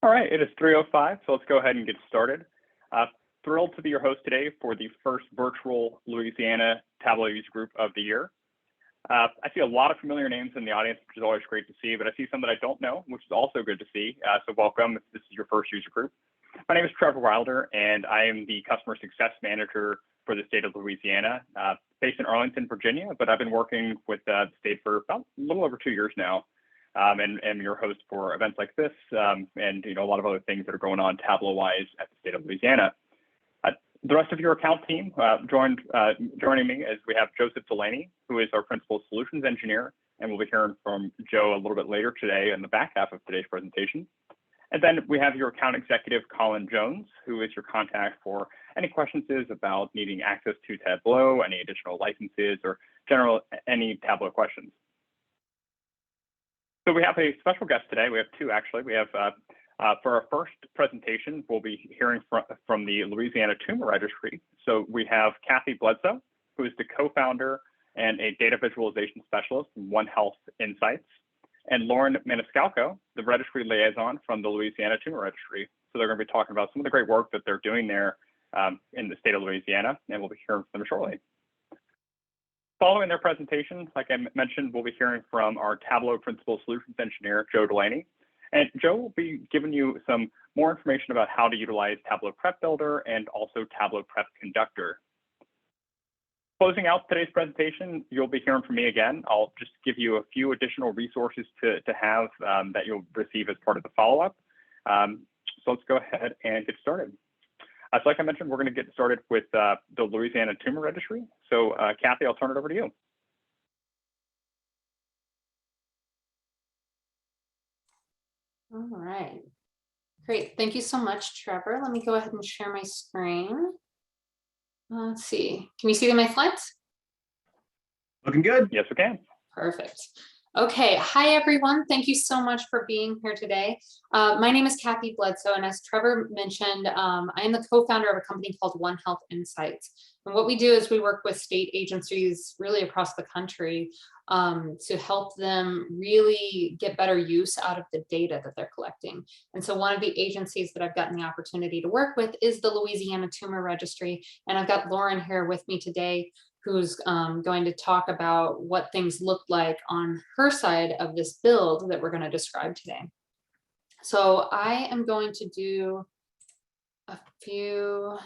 All right, it is 3:05, so let's go ahead and get started. Thrilled to be your host today for the first virtual Louisiana Tableau user group of the year. I see a lot of familiar names in the audience, which is always great to see, but I see some that I don't know, which is also good to see. So welcome if this is your first user group. My name is Trevor Wilder, and I am the Customer Success Manager for the state of Louisiana, based in Arlington, Virginia, but I've been working with the state for about a little over 2 years now. And am your host for events like this, and a lot of other things that are going on Tableau-wise at the state of Louisiana. The rest of your account team joining me as we have Joseph Delaney, who is our Principal Solutions Engineer, and we'll be hearing from Joe a little bit later today in the back half of today's presentation. And then we have your account executive, Colin Jones, who is your contact for any questions about needing access to Tableau, any additional licenses, or any Tableau questions. So we have a special guest today. We have two, actually. We have, for our first presentation, we'll be hearing from the Louisiana Tumor Registry. So we have Kathy Bledsoe, who is the co-founder and a data visualization specialist from One Health Insights, and Lauren Maniscalco, the registry liaison from the Louisiana Tumor Registry. So they're going to be talking about some of the great work that they're doing there in the state of Louisiana, and we'll be hearing from them shortly. Following their presentation, like I mentioned, we'll be hearing from our Tableau Principal Solutions Engineer, Joe Delaney. And Joe will be giving you some more information about how to utilize TableauPrep Builder and also TableauPrep Conductor. Closing out today's presentation, you'll be hearing from me again. I'll just give you a few additional resources to have that you'll receive as part of the follow-up. So let's go ahead and get started. So like I mentioned, we're going to get started with the Louisiana Tumor Registry. So Kathy, I'll turn it over to you. All right, great. Thank you so much, Trevor. Let me go ahead and share my screen. Let's see. Can you see my slides? Looking good. Yes, we can. Perfect. Okay, hi everyone. Thank you so much for being here today. My name is Kathy Bledsoe, and as Trevor mentioned, I am the co-founder of a company called One Health Insights. And what we do is we work with state agencies really across the country to help them really get better use out of the data that they're collecting. And so one of the agencies that I've gotten the opportunity to work with is the Louisiana Tumor Registry. And I've got Lauren here with me today, who's going to talk about what things look like on her side of this build that we're going to describe today. So I am going to do a few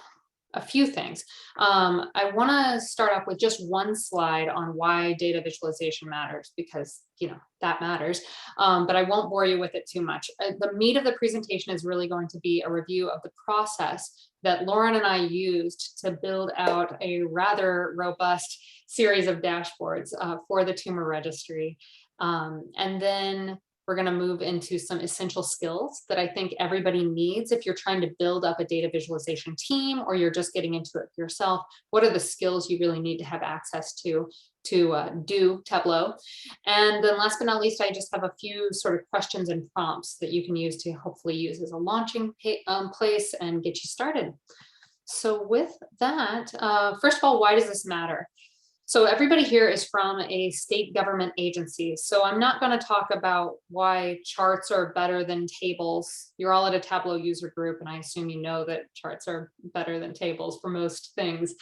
things. I want to start off with just one slide on why data visualization matters, because that matters, but I won't bore you with it too much. The meat of the presentation is really going to be a review of the process that Lauren and I used to build out a rather robust series of dashboards for the tumor registry. And then we're going to move into some essential skills that I think everybody needs if you're trying to build up a data visualization team or you're just getting into it yourself. What are the skills you really need to have access to do Tableau? And then last but not least, I just have a few sort of questions and prompts that you can use to hopefully use as a launching place and get you started. So with that, first of all, why does this matter? So everybody here is from a state government agency. So I'm not going to talk about why charts are better than tables. You're all at a Tableau user group, and I assume you know that charts are better than tables for most things.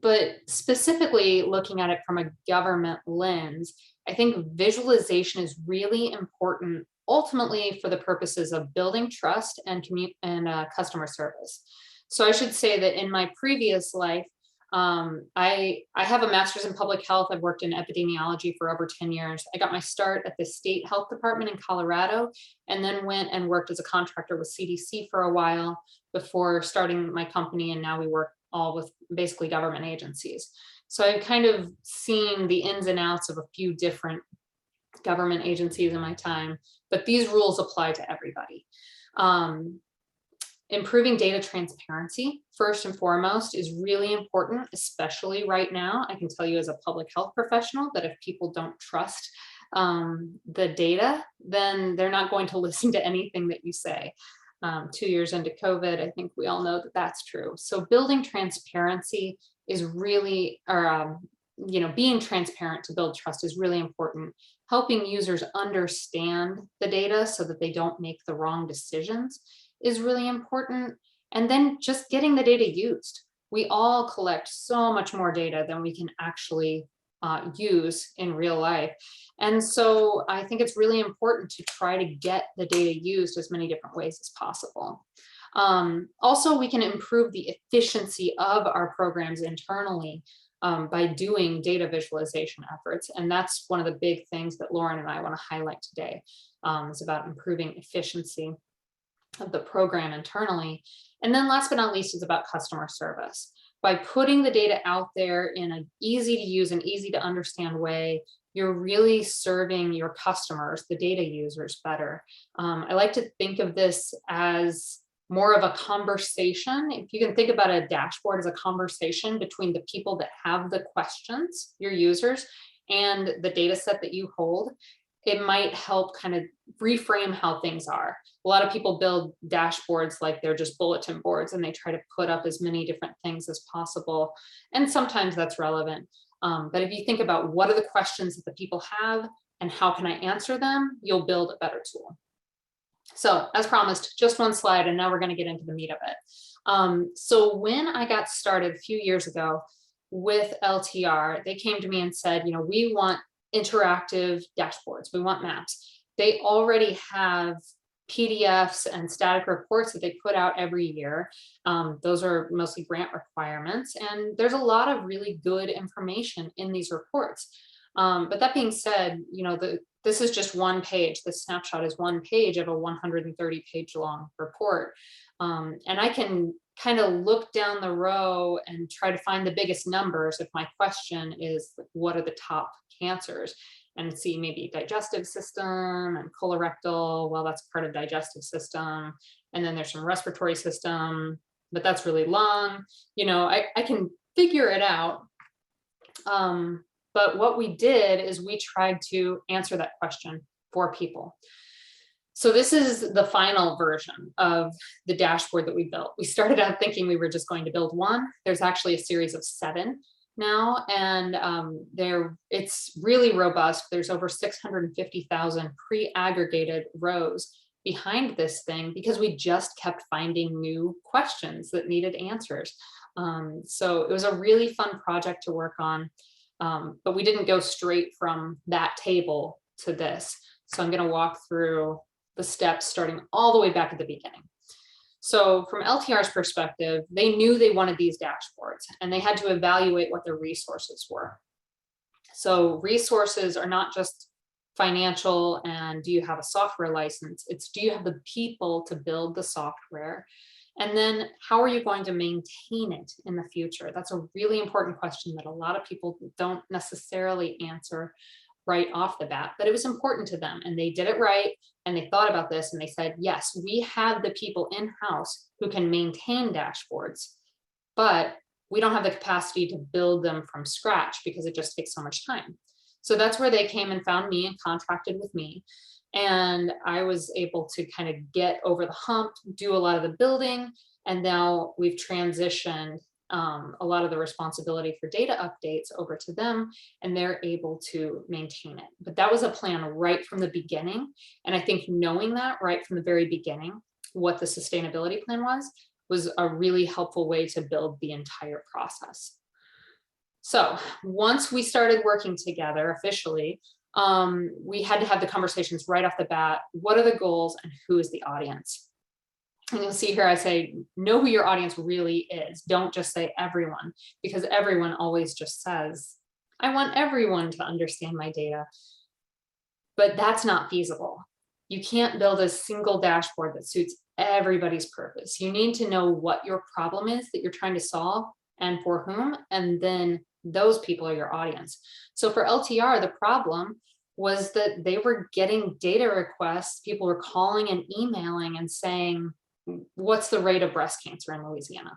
But specifically looking at it from a government lens, I think visualization is really important ultimately for the purposes of building trust and customer service. So I should say that in my previous life, I have a master's in public health. I've worked in epidemiology for over 10 years. I got my start at the state health department in Colorado, and then went and worked as a contractor with CDC for a while before starting my company. And now we work all with basically government agencies. So I've kind of seen the ins and outs of a few different government agencies in my time, but these rules apply to everybody. Improving data transparency, first and foremost, is really important, especially right now. I can tell you as a public health professional that if people don't trust the data, then they're not going to listen to anything that you say. 2 years into COVID, I think we all know that that's true. So building transparency is really, being transparent to build trust is really important. helping users understand the data so that they don't make the wrong decisions is really important. And then just getting the data used. We all collect so much more data than we can actually use in real life. And so I think it's really important to try to get the data used as many different ways as possible. Also, we can improve the efficiency of our programs internally by doing data visualization efforts. And that's one of the big things that Lauren and I want to highlight today. Is about improving efficiency of the program internally. And then last but not least is about customer service. By putting the data out there in an easy to use and easy to understand way, you're really serving your customers, the data users, better. I like to think of this as more of a conversation. If you can think about a dashboard as a conversation between the people that have the questions, your users, and the data set that you hold, it might help kind of reframe how things are. A lot of people build dashboards like they're just bulletin boards and they try to put up as many different things as possible. And sometimes that's relevant. But if you think about what are the questions that the people have and how can I answer them, you'll build a better tool. So as promised, just one slide, and now we're going to get into the meat of it. So when I got started a few years ago with LTR, they came to me and said, you know, we want interactive dashboards. We want maps. They already have PDFs and static reports that they put out every year. Those are mostly grant requirements. And there's a lot of really good information in these reports. But that being said, you know, this is just one page. The snapshot is one page of a 130-page long report. And I can kind of look down the row and try to find the biggest numbers if my question is, what are the top cancers? And see maybe digestive system and colorectal. Well, that's part of digestive system. And then there's some respiratory system, but that's really long. You know, I can figure it out. But what we did is we tried to answer that question for people. So this is the final version of the dashboard that we built. We started out thinking we were just going to build one. There's actually a series of 7 now, and it's really robust. There's over 650,000 pre-aggregated rows behind this thing because we just kept finding new questions that needed answers. So it was a really fun project to work on, but we didn't go straight from that table to this. So I'm going to walk through the steps starting all the way back at the beginning. So from LTR's perspective, they knew they wanted these dashboards and they had to evaluate what their resources were. So resources are not just financial and do you have a software license? It's do you have the people to build the software? And then how are you going to maintain it in the future? That's a really important question that a lot of people don't necessarily answer right off the bat, but it was important to them and they did it right. And they thought about this and they said, yes, we have the people in-house who can maintain dashboards, but we don't have the capacity to build them from scratch because it just takes so much time. So that's where they came and found me and contracted with me. And I was able to kind of get over the hump, do a lot of the building. And now we've transitioned a lot of the responsibility for data updates over to them, and they're able to maintain it. But that was a plan right from the beginning. And I think knowing that right from the very beginning, what the sustainability plan was a really helpful way to build the entire process. So once we started working together officially, we had to have the conversations right off the bat. What are the goals and who is the audience? And you'll see here, I say, know who your audience really is. Don't just say everyone, because everyone always just says, I want everyone to understand my data. But that's not feasible. You can't build a single dashboard that suits everybody's purpose. You need to know what your problem is that you're trying to solve and for whom, and then those people are your audience. So for LTR, the problem was that they were getting data requests. People were calling and emailing and saying, what's the rate of breast cancer in Louisiana?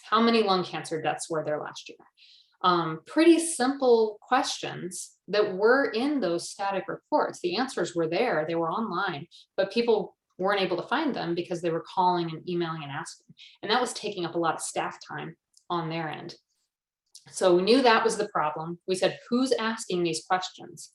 How many lung cancer deaths were there last year? Pretty simple questions that were in those static reports. The answers were there, they were online, but people weren't able to find them because they were calling and emailing and asking. And that was taking up a lot of staff time on their end. So we knew that was the problem. We said, who's asking these questions?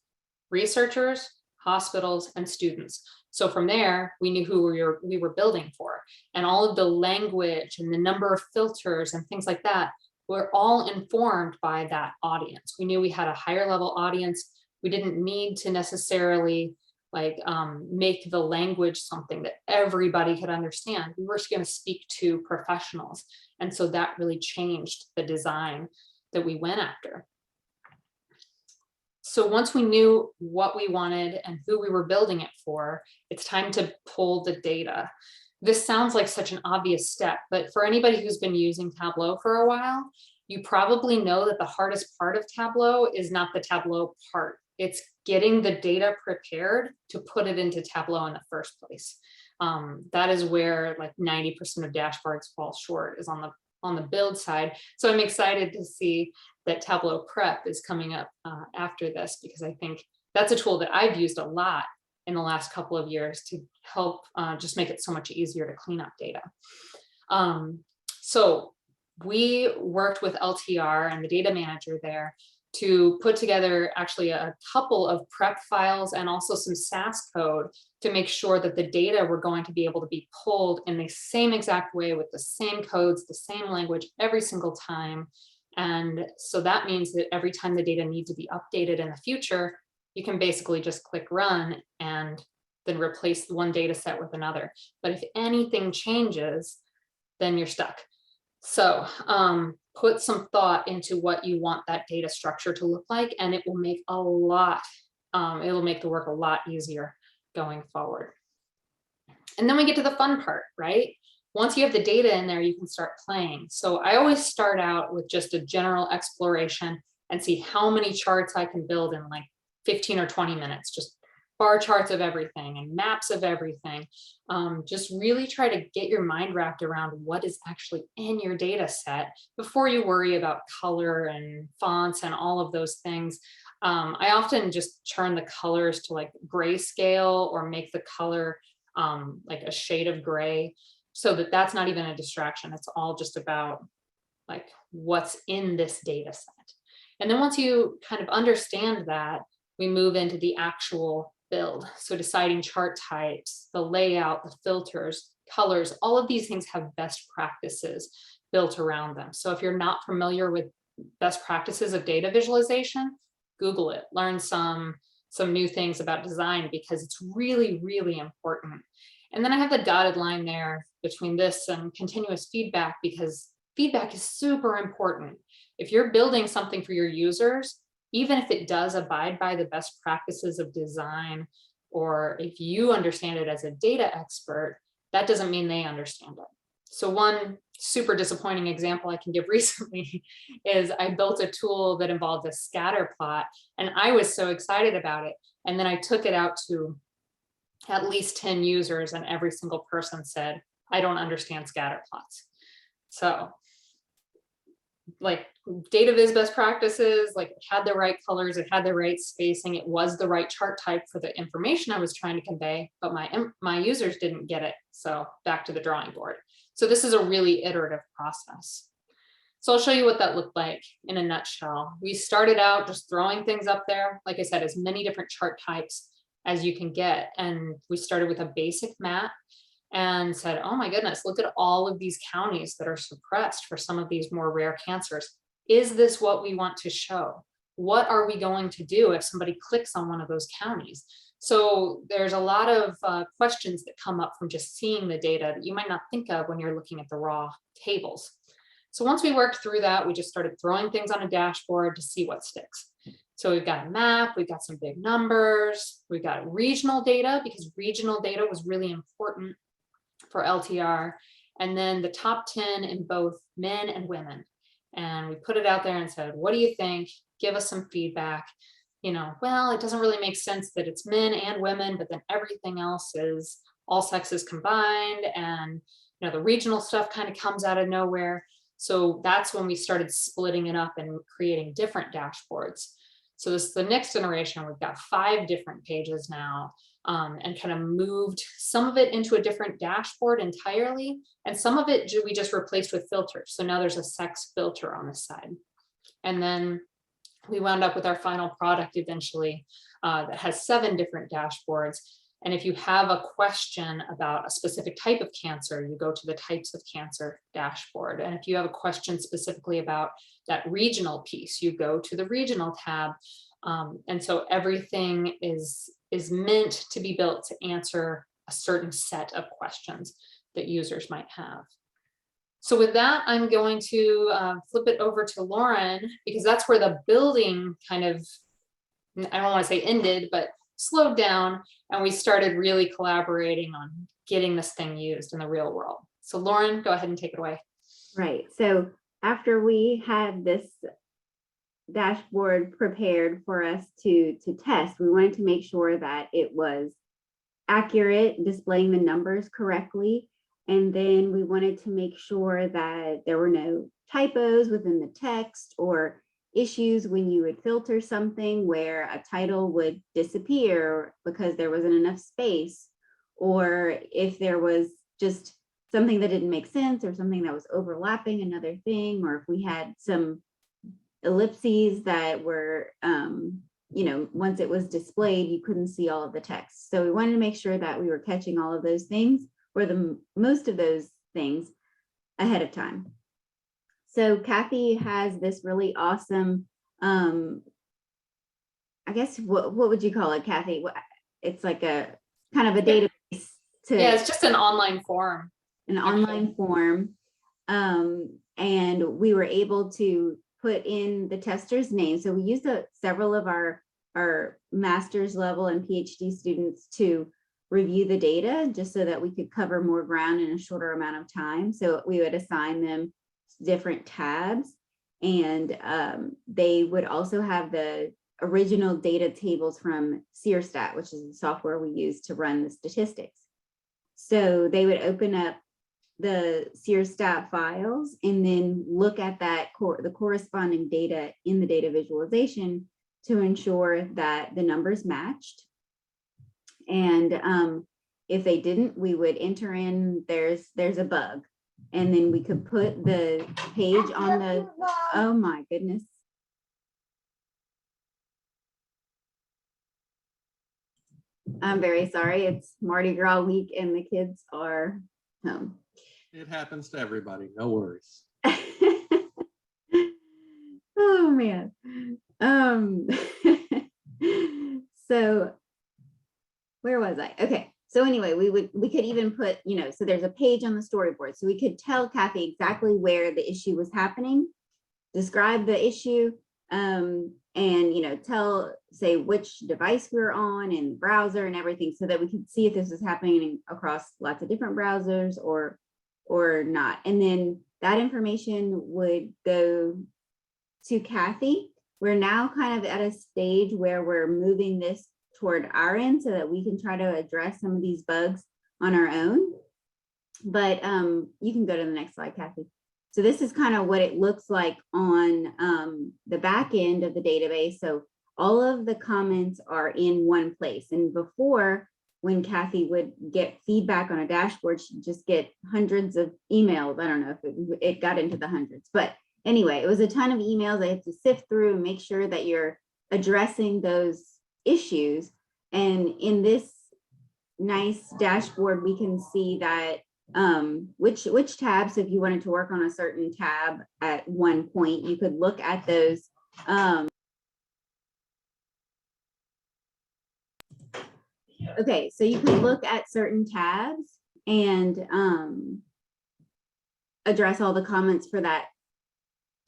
researchers, hospitals, and students. So from there, we knew who we were building for. And all of the language and the number of filters and things like that were all informed by that audience. We knew we had a higher level audience. We didn't need to necessarily make the language something that everybody could understand. We were just going to speak to professionals. And so that really changed the design that we went after. So once we knew what we wanted and who we were building it for, it's time to pull the data. This sounds like such an obvious step, but for anybody who's been using Tableau for a while, you probably know that the hardest part of Tableau is not the Tableau part. It's getting the data prepared to put it into Tableau in the first place. That is where like 90% of dashboards fall short, is on the build side. So I'm excited to see that TableauPrep is coming up after this, because I think that's a tool that I've used a lot in the last couple of years to help just make it so much easier to clean up data. So we worked with LTR and the data manager there to put together actually a couple of prep files and also some SAS code to make sure that the data were going to be able to be pulled in the same exact way with the same codes, the same language every single time. And so that means that every time the data needs to be updated in the future, you can basically just click run and then replace one data set with another. But if anything changes, then you're stuck. So put some thought into what you want that data structure to look like, and it will make it'll make the work a lot easier going forward. And then we get to the fun part, right? Once you have the data in there, you can start playing. So I always start out with just a general exploration and see how many charts I can build in like 15 or 20 minutes, just bar charts of everything and maps of everything. Just really try to get your mind wrapped around what is actually in your data set before you worry about color and fonts and all of those things. I often just turn the colors to like grayscale or make the color like a shade of gray, so that that's not even a distraction. It's all just about like what's in this data set. And then once you kind of understand that, we move into the actual build. So deciding chart types, the layout, the filters, colors, all of these things have best practices built around them. So if you're not familiar with best practices of data visualization, Google it, learn some new things about design, because it's really, really important. And then I have the dotted line there between this and continuous feedback, because feedback is super important. If you're building something for your users, even if it does abide by the best practices of design, or if you understand it as a data expert, that doesn't mean they understand it. So one super disappointing example I can give recently is I built a tool that involved a scatter plot, and I was so excited about it. And then I took it out to at least 10 users, and every single person said, I don't understand scatter plots. So like data viz best practices, like it had the right colors, it had the right spacing, it was the right chart type for the information I was trying to convey, but my users didn't get it. So back to the drawing board. So this is a really iterative process. So I'll show you what that looked like in a nutshell. We started out just throwing things up there. Like I said, as many different chart types as you can get. And we started with a basic map and said, oh my goodness, look at all of these counties that are suppressed for some of these more rare cancers. Is this what we want to show? What are we going to do if somebody clicks on one of those counties? So there's a lot of questions that come up from just seeing the data that you might not think of when you're looking at the raw tables. So once we worked through that, we just started throwing things on a dashboard to see what sticks. So we've got a map, we've got some big numbers, we've got regional data, because regional data was really important for LTR, and then the top 10 in both men and women. And we put it out there and said, what do you think? Give us some feedback. You know, well, it doesn't really make sense that it's men and women, but then everything else is all sexes combined, and you know, the regional stuff kind of comes out of nowhere. So that's when we started splitting it up and creating different dashboards. So this is the next generation. We've got 5 different pages now, and kind of moved some of it into a different dashboard entirely. And some of it we just replaced with filters. So now there's a sex filter on the side. And then we wound up with our final product eventually that has 7 different dashboards. And if you have a question about a specific type of cancer, you go to the types of cancer dashboard. And if you have a question specifically about that regional piece, you go to the regional tab. And so everything is meant to be built to answer a certain set of questions that users might have. So with that, I'm going to flip it over to Lauren, because that's where the building kind of, I don't want to say ended, but slowed down, and we started really collaborating on getting this thing used in the real world. So Lauren, go ahead and take it away. Right. So after we had this dashboard prepared for us to test, we wanted to make sure that it was accurate, displaying the numbers correctly. And then we wanted to make sure that there were no typos within the text or issues when you would filter something where a title would disappear because there wasn't enough space, or if there was just something that didn't make sense or something that was overlapping another thing, or if we had some ellipses that were, once it was displayed, you couldn't see all of the text. So we wanted to make sure that we were catching all of those things, or the most of those things, ahead of time. So Kathy has this really awesome, I guess, what would you call it, Kathy? It's like a kind of a database Yeah, it's just an online form. An online form. And we were able to put in the tester's name. So we used several of our master's level and PhD students to review the data, just so that we could cover more ground in a shorter amount of time. So we would assign them different tabs, and they would also have the original data tables from SearStat, which is the software we use to run the statistics. So they would open up the SearStat files and then look at that the corresponding data in the data visualization to ensure that the numbers matched. And if they didn't, we would enter in there's a bug, and then we could put the page on the, oh my goodness. I'm very sorry. It's Mardi Gras week and the kids are home. It happens to everybody. No worries. Oh man. So where was I? Okay. So anyway, we could even put, so there's a page on the storyboard. So we could tell Kathy exactly where the issue was happening, describe the issue, and say which device we were on and browser and everything, so that we could see if this was happening across lots of different browsers or not. And then that information would go to Kathy. We're now kind of at a stage where we're moving this toward our end so that we can try to address some of these bugs on our own. But you can go to the next slide, Kathy. So this is kind of what it looks like on the back end of the database. So all of the comments are in one place. And before, when Kathy would get feedback on a dashboard, she'd just get hundreds of emails. I don't know if it got into the hundreds, but anyway, it was a ton of emails. I had to sift through and make sure that you're addressing those issues. And in this nice dashboard, we can see that which tabs, if you wanted to work on a certain tab at one point, you could look at those. Okay, so you can look at certain tabs and address all the comments for that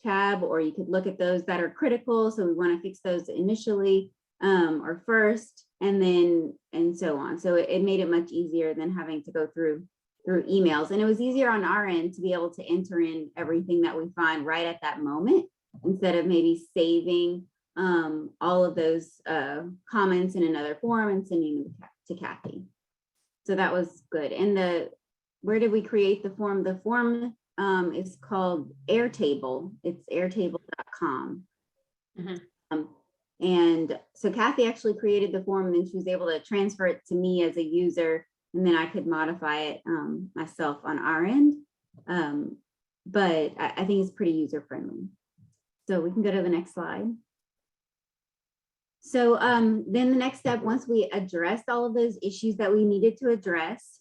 tab, or you could look at those that are critical. So we want to fix those initially or first, and so on. So it made it much easier than having to go through emails. And it was easier on our end to be able to enter in everything that we find right at that moment, instead of maybe saving all of those comments in another form and sending them to Kathy. So that was good. And where did we create the form? The form is called Airtable. It's airtable.com. Mm-hmm. And so Kathy actually created the form, and then she was able to transfer it to me as a user, and then I could modify it myself on our end. But I think it's pretty user friendly. So we can go to the next slide. So then the next step, once we addressed all of those issues that we needed to address,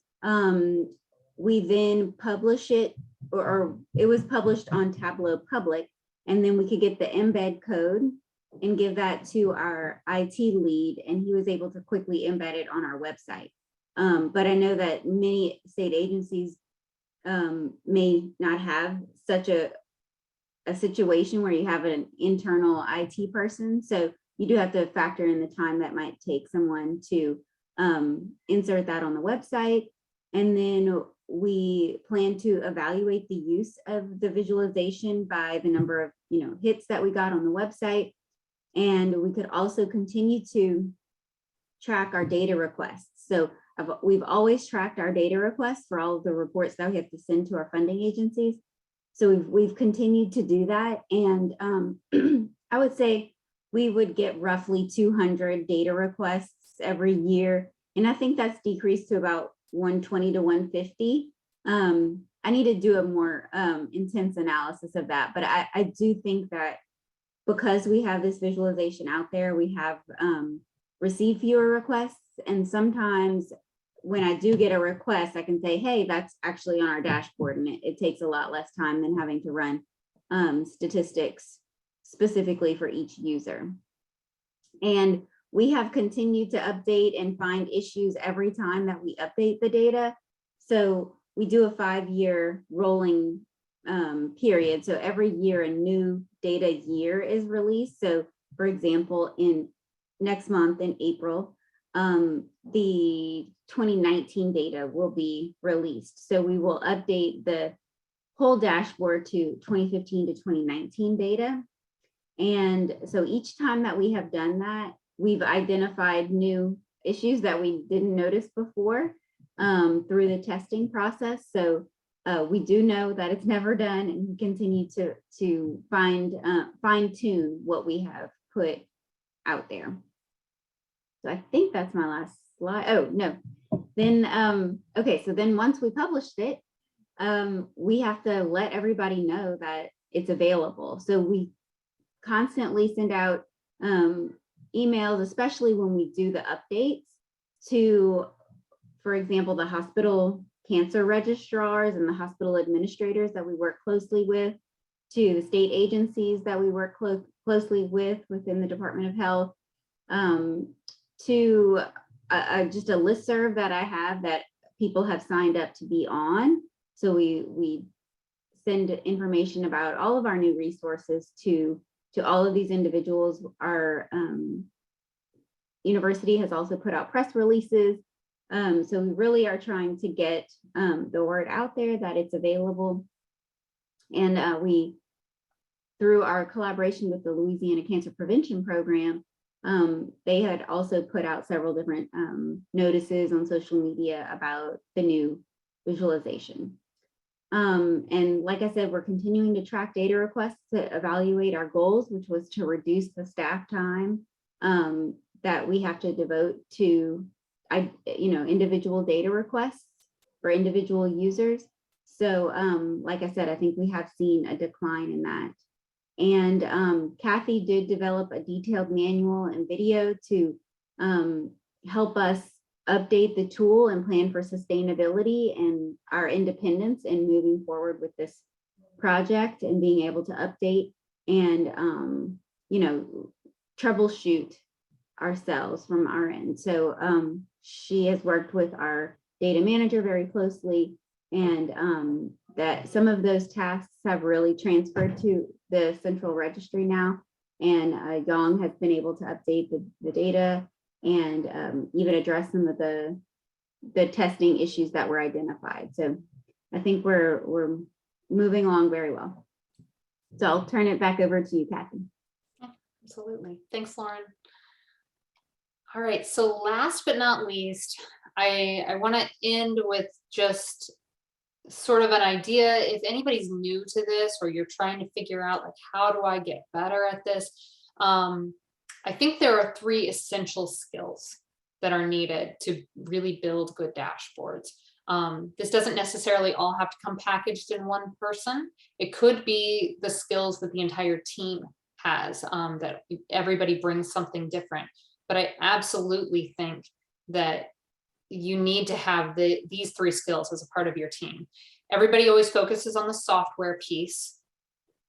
we then publish it, or it was published on Tableau Public, and then we could get the embed code and give that to our IT lead, and he was able to quickly embed it on our website. But I know that many state agencies may not have such a situation where you have an internal IT person. So you do have to factor in the time that might take someone to insert that on the website. And then we plan to evaluate the use of the visualization by the number of hits that we got on the website. And we could also continue to track our data requests. So we've always tracked our data requests for all of the reports that we have to send to our funding agencies. So we've continued to do that. And I would say we would get roughly 200 data requests every year. And I think that's decreased to about 120 to 150. I need to do a more intense analysis of that. But I do think that because we have this visualization out there, we have received fewer requests. And sometimes when I do get a request, I can say, hey, that's actually on our dashboard, and it takes a lot less time than having to run statistics specifically for each user. And we have continued to update and find issues every time that we update the data. So we do a 5-year rolling period. So every year a new data year is released. So for example, in next month in April, the 2019 data will be released. So we will update the whole dashboard to 2015 to 2019 data. And so each time that we have done that, we've identified new issues that we didn't notice before through the testing process. So we do know that it's never done, and we continue to fine tune what we have put out there. So I think that's my last slide. Oh, no. Then, okay, so then once we published it, we have to let everybody know that it's available. So we constantly send out emails, especially when we do the updates to, for example, the hospital cancer registrars and the hospital administrators that we work closely with, to the state agencies that we work closely with within the Department of Health, to just a listserv that I have that people have signed up to be on. So we send information about all of our new resources to all of these individuals. Our university has also put out press releases. So we really are trying to get the word out there that it's available. And we, through our collaboration with the Louisiana Cancer Prevention Program, they had also put out several different notices on social media about the new visualization. And like I said, we're continuing to track data requests to evaluate our goals, which was to reduce the staff time that we have to devote to individual data requests for individual users. So like I said, I think we have seen a decline in that. And Kathy did develop a detailed manual and video to help us update the tool and plan for sustainability and our independence in moving forward with this project and being able to update and troubleshoot ourselves from our end. So she has worked with our data manager very closely, and that some of those tasks have really transferred to the central registry now. And Yang has been able to update the data and even address some of the testing issues that were identified. So I think we're moving along very well. So I'll turn it back over to you, Kathy. Absolutely. Thanks, Lauren. All right, so last but not least, I want to end with just sort of an idea. If anybody's new to this, or you're trying to figure out, like, how do I get better at this? I think there are 3 essential skills that are needed to really build good dashboards. This doesn't necessarily all have to come packaged in one person. It could be the skills that the entire team has, that everybody brings something different. But I absolutely think that you need to have these 3 skills as a part of your team. Everybody always focuses on the software piece.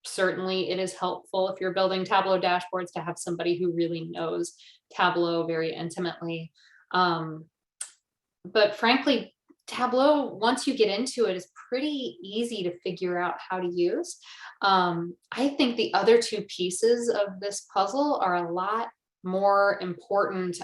Certainly it is helpful if you're building Tableau dashboards to have somebody who really knows Tableau very intimately. But frankly, Tableau, once you get into it, is pretty easy to figure out how to use. I think the other 2 pieces of this puzzle are a lot more important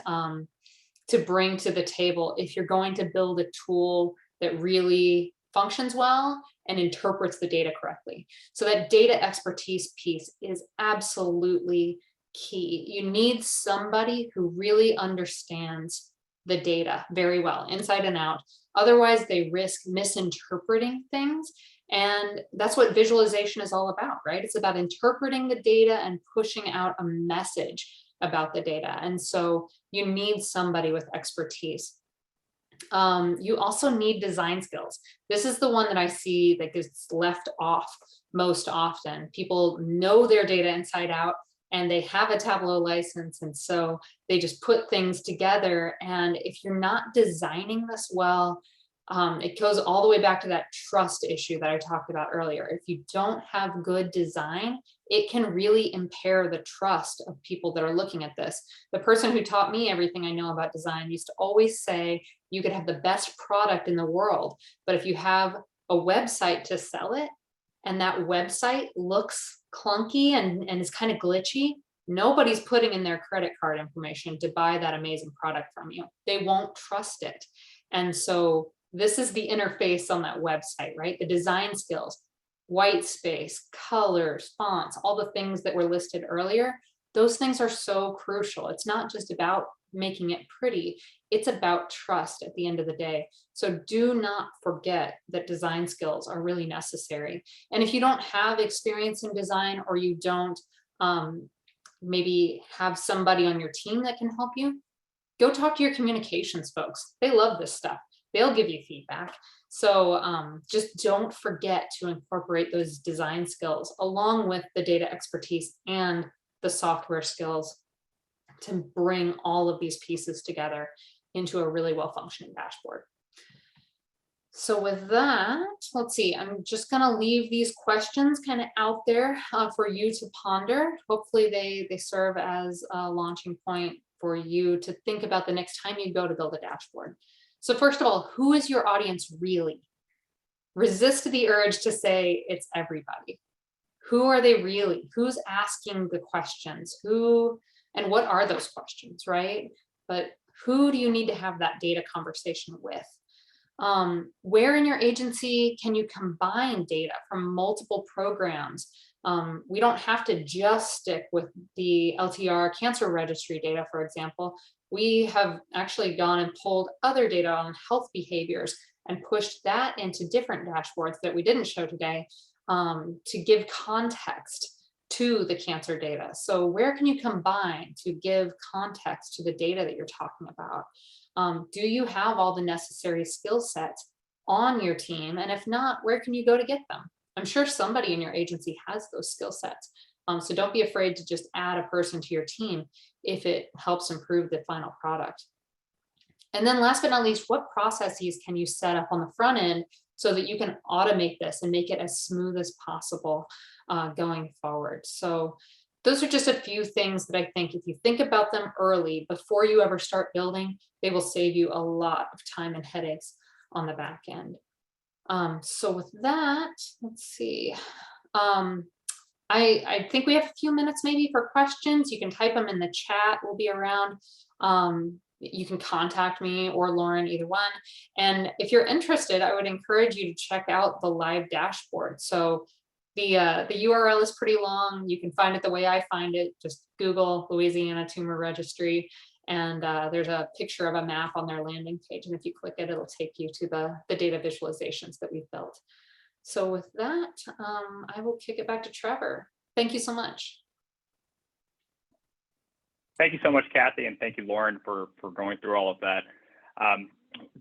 to bring to the table if you're going to build a tool that really functions well and interprets the data correctly. So that data expertise piece is absolutely key. You need somebody who really understands the data very well, inside and out. Otherwise, they risk misinterpreting things. And that's what visualization is all about, right? It's about interpreting the data and pushing out a message about the data. And so you need somebody with expertise. You also need design skills. This is the one that I see that gets left off most often. People know their data inside out and they have a Tableau license. And so they just put things together. And if you're not designing this well, it goes all the way back to that trust issue that I talked about earlier. If you don't have good design, it can really impair the trust of people that are looking at this. The person who taught me everything I know about design used to always say, you could have the best product in the world, but if you have a website to sell it, and that website looks clunky and is kind of glitchy, nobody's putting in their credit card information to buy that amazing product from you. They won't trust it. And so this is the interface on that website, right? The design skills, white space, colors, fonts, all the things that were listed earlier. Those things are so crucial. It's not just about making it pretty, it's about trust at the end of the day. So do not forget that design skills are really necessary. And if you don't have experience in design, or you don't maybe have somebody on your team that can help you, go talk to your communications folks. They love this stuff. They'll give you feedback. So just don't forget to incorporate those design skills along with the data expertise and the software skills to bring all of these pieces together into a really well-functioning dashboard. So with that, let's see, I'm just gonna leave these questions kind of out there for you to ponder. Hopefully they serve as a launching point for you to think about the next time you go to build a dashboard. So first of all, who is your audience really? Resist the urge to say it's everybody. Who are they really? Who's asking the questions? Who, and what are those questions, right? But who do you need to have that data conversation with? Where in your agency can you combine data from multiple programs? We don't have to just stick with the LTR cancer registry data, for example. We have actually gone and pulled other data on health behaviors and pushed that into different dashboards that we didn't show today to give context to the cancer data. So where can you combine to give context to the data that you're talking about? Do you have all the necessary skill sets on your team? And if not, where can you go to get them? I'm sure somebody in your agency has those skill sets. So don't be afraid to just add a person to your team if it helps improve the final product. And then last but not least, what processes can you set up on the front end so that you can automate this and make it as smooth as possible going forward? So those are just a few things that I think if you think about them early before you ever start building, they will save you a lot of time and headaches on the back end. So with that, let's see. I think we have a few minutes maybe for questions. You can type them in the chat. We'll be around. You can contact me or Lauren, either one. And if you're interested, I would encourage you to check out the live dashboard. So the URL is pretty long. You can find it the way I find it. Just Google Louisiana Tumor Registry. And there's a picture of a map on their landing page. And if you click it, it'll take you to the data visualizations that we've built. So with that, I will kick it back to Trevor. Thank you so much. Thank you so much, Kathy, and thank you, Lauren, for going through all of that.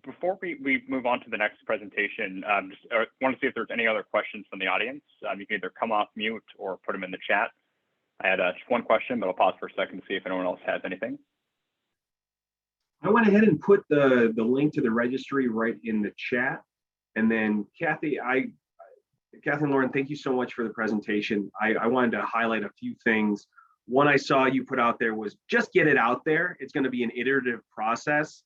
Before we move on to the next presentation, just want to see if there's any other questions from the audience. You can either come off mute or put them in the chat. I had just one question, but I'll pause for a second to see if anyone else has anything. I went ahead and put the link to the registry right in the chat. And then Kathy and Lauren, thank you so much for the presentation. I wanted to highlight a few things. One I saw you put out there was just get it out there. It's going to be an iterative process.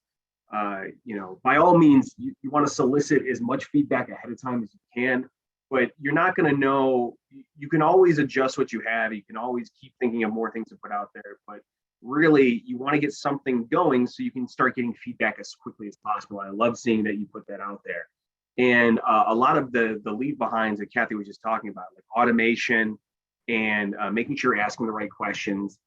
By all means, you want to solicit as much feedback ahead of time as you can, but you're not going to know. You can always adjust what you have. You can always keep thinking of more things to put out there, but really you want to get something going so you can start getting feedback as quickly as possible. I love seeing that you put that out there. And a lot of the leave behinds that Kathy was just talking about, like automation and making sure you're asking the right questions.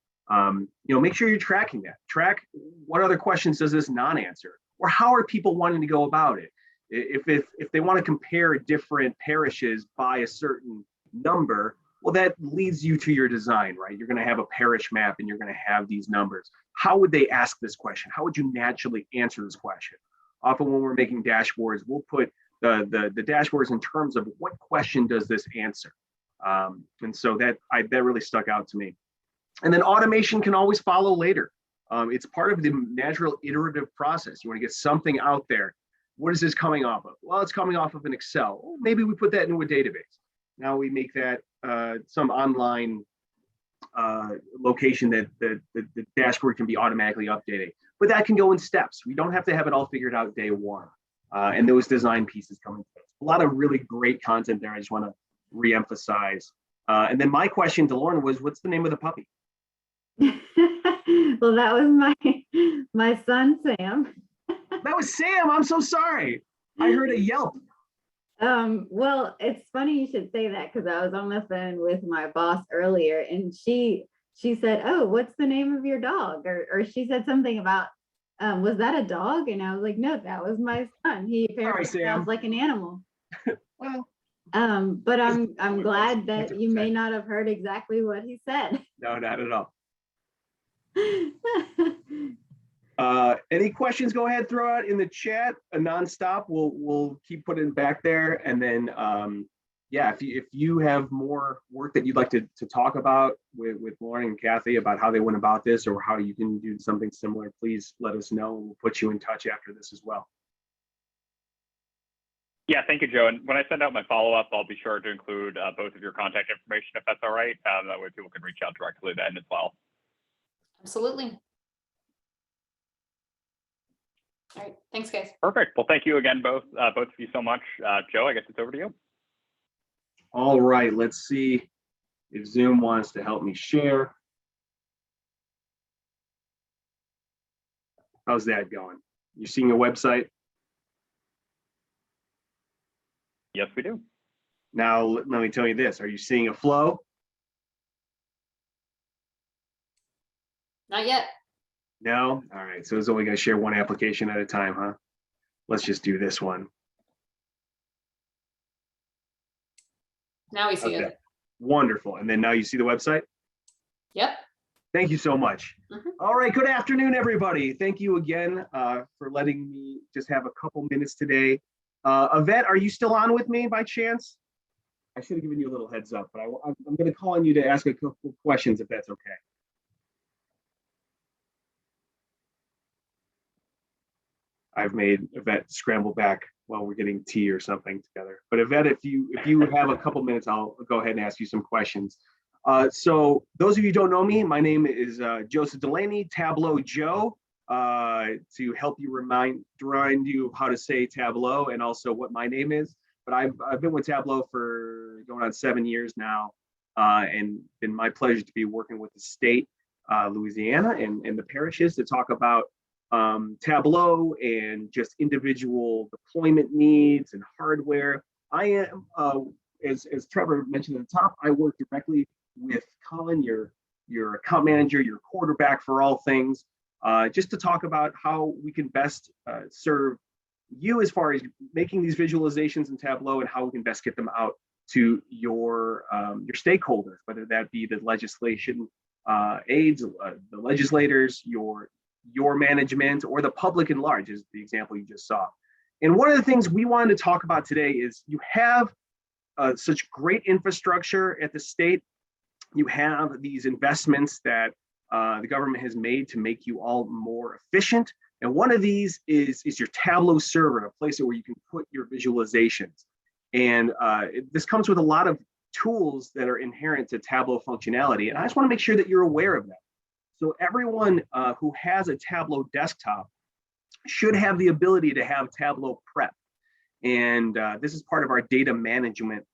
Make sure you're tracking that. Track what other questions does this non-answer, or how are people wanting to go about it? If they want to compare different parishes by a certain number, well, that leads you to your design, right? You're going to have a parish map and you're going to have these numbers. How would they ask this question? How would you naturally answer this question? Often when we're making dashboards, we'll put the dashboards in terms of what question does this answer? And so that really stuck out to me. And then automation can always follow later. It's part of the natural iterative process. You want to get something out there. What is this coming off of? Well, it's coming off of an Excel. Well, maybe we put that into a database. Now we make that some online location that the dashboard can be automatically updated. But that can go in steps. We don't have to have it all figured out day one. And those design pieces come into place. A lot of really great content there. I just want to reemphasize. And then my question to Lauren was, what's the name of the puppy? Well, that was my son, Sam. That was Sam. I'm so sorry. I heard a yelp. Well, it's funny you should say that, because I was on the phone with my boss earlier and she said, "Oh, what's the name of your dog?" Or she said something about, was that a dog? And I was like, "No, that was my son. He apparently sounds like an animal." Well, but I'm glad that you may not have heard exactly what he said. no, not at all. Any questions? Go ahead, throw out in the chat. A nonstop. We'll keep putting it back there, and then if you have more work that you'd like to talk about with Lauren and Kathy about how they went about this, or how you can do something similar, please let us know, and we'll put you in touch after this as well. Yeah, thank you, Joe. And when I send out my follow-up, I'll be sure to include both of your contact information, if that's all right. That way people can reach out directly then as well. Absolutely. All right, thanks, guys. Perfect. Well, thank you again, both of you so much. Joe, I guess it's over to you. All right, let's see if Zoom wants to help me share. How's that going? You seeing a website? Yes, we do. Now, let me tell you this. Are you seeing a flow? Not yet. No? All right, so it's only going to share one application at a time, huh? Let's just do this one. Now we see Okay. it. Wonderful. And then now you see the website? Yep. Thank you so much. All right, good afternoon, everybody. Thank you again for letting me just have a couple minutes today. Yvette, are you still on with me by chance? I should have given you a little heads up, but I'm going to call on you to ask a couple questions if that's okay. I've made Yvette scramble back while we're getting tea or something together. But Yvette, if you have a couple minutes, I'll go ahead and ask you some questions. So those of you who don't know me, my name is Joseph Delaney, Tableau Joe, to help you remind you of how to say Tableau and also what my name is. But I've been with Tableau for going on 7 years now, and been my pleasure to be working with the state, Louisiana, and the parishes to talk about Tableau and just individual deployment needs and hardware. I am, as Trevor mentioned at the top, I work directly with Colin, your account manager, your quarterback for all things, just to talk about how we can best serve you as far as making these visualizations in Tableau and how we can best get them out to your stakeholders, whether that be the legislation aides, the legislators, your management, or the public at large, is the example you just saw. And one of the things we wanted to talk about today is you have such great infrastructure at the state You have these investments that the government has made to make you all more efficient. And one of these is your Tableau server, a place where you can put your visualizations. And this comes with a lot of tools that are inherent to Tableau functionality. And I just want to make sure that you're aware of that. So everyone who has a Tableau desktop should have the ability to have TableauPrep. And this is part of our data management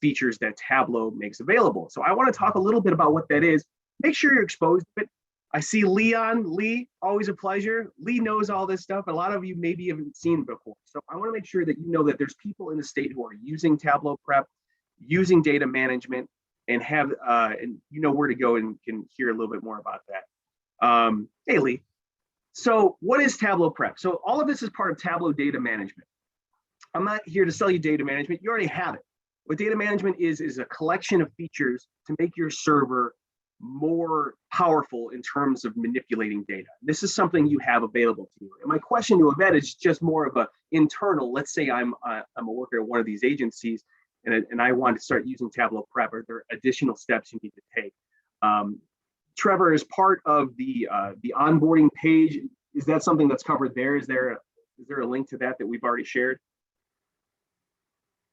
features that Tableau makes available. So I want to talk a little bit about what that is. Make sure you're exposed to it. I see Leon. Lee, always a pleasure. Lee knows all this stuff. A lot of you maybe haven't seen before. So I want to make sure that you know that there's people in the state who are using TableauPrep, using data management, and have and you know where to go and can hear a little bit more about that. Hey, Lee. So what is TableauPrep? So all of this is part of Tableau data management. I'm not here to sell you data management. You already have it. What data management is a collection of features to make your server more powerful in terms of manipulating data. This is something you have available to you. And my question to Yvette is just more of an internal. Let's say I'm a worker at one of these agencies, and I want to start using TableauPrep. Are there additional steps you need to take? Trevor, is part of the onboarding page, is that something that's covered there? Is there a link to that we've already shared?